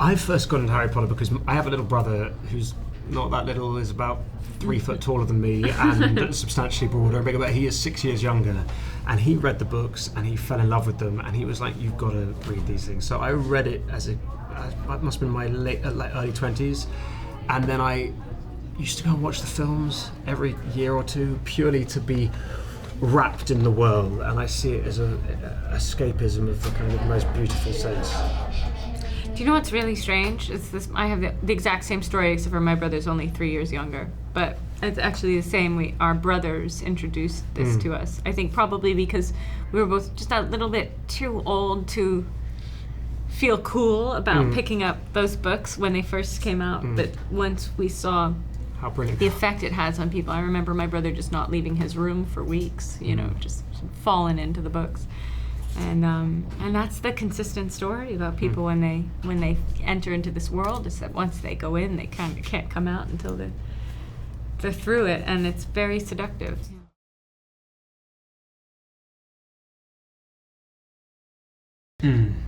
I first got into Harry Potter because I have a little brother who's not that little, is about 3 foot taller than me and substantially broader, bigger, but he is 6 years younger. And he read the books and he fell in love with them, and he was like, "You've got to read these things." So I read it it must have been my early 20s, and then I used to go and watch the films every year or two purely to be wrapped in the world, and I see it as a escapism of the kind of most beautiful sense. Do you know what's really strange? It's this. I have the exact same story, except for my brother's only 3 years younger. But it's actually the same. Our brothers introduced this to us. I think probably because we were both just a little bit too old to feel cool about picking up those books when they first came out. But once we saw how brilliant the effect it has on people, I remember my brother just not leaving his room for weeks. You know, just falling into the books. And that's the consistent story about people when they enter into this world, is that once they go in, they kind of can't come out until they're through it, and it's very seductive.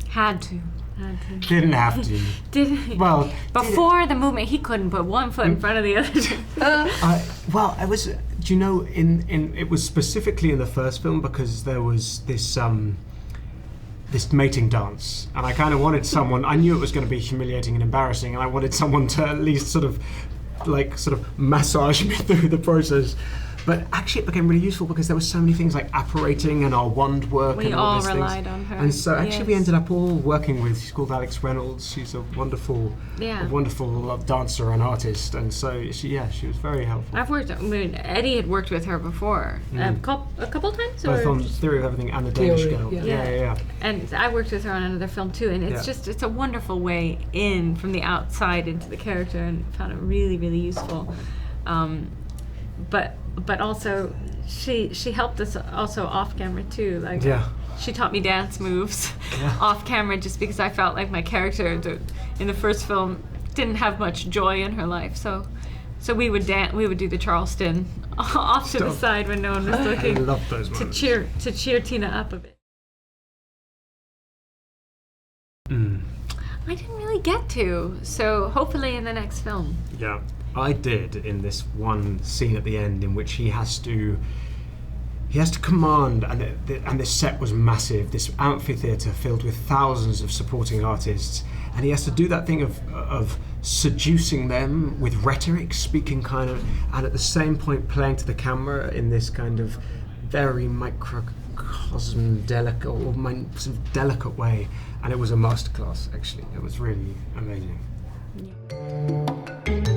Had to. Didn't have to. Well, before the movement, he couldn't put one foot in front of the other. Well, I was. Do you know? It was specifically in the first film because there was this mating dance, and I kind of wanted someone. I knew it was going to be humiliating and embarrassing, and I wanted someone to at least sort of massage me through the process. But actually it became really useful because there were so many things like apparating and our wand work and all these things. We all relied on her. And so actually we ended up all working with, she's called Alex Reynolds, she's a wonderful dancer and artist, and so she was very helpful. Eddie had worked with her before, a couple times? Both on Theory of Everything and The Danish Girl. Yeah. And I worked with her on another film too, and it's a wonderful way in from the outside into the character, and found it really, really useful. But also she helped us also off camera too. She taught me dance moves off camera, just because I felt like my character in the first film didn't have much joy in her life. So we would do the Charleston off to the side when no one was looking. I love those moments. To cheer Tina up a bit. I didn't really get to, so hopefully in the next film. Yeah. I did in this one scene at the end in which he has to command, and this set was massive, this amphitheatre filled with thousands of supporting artists, and he has to do that thing of seducing them with rhetoric, speaking kind of, and at the same point playing to the camera in this kind of very microcosm, delicate sort of delicate way, and it was a masterclass. Actually, it was really amazing. Yeah.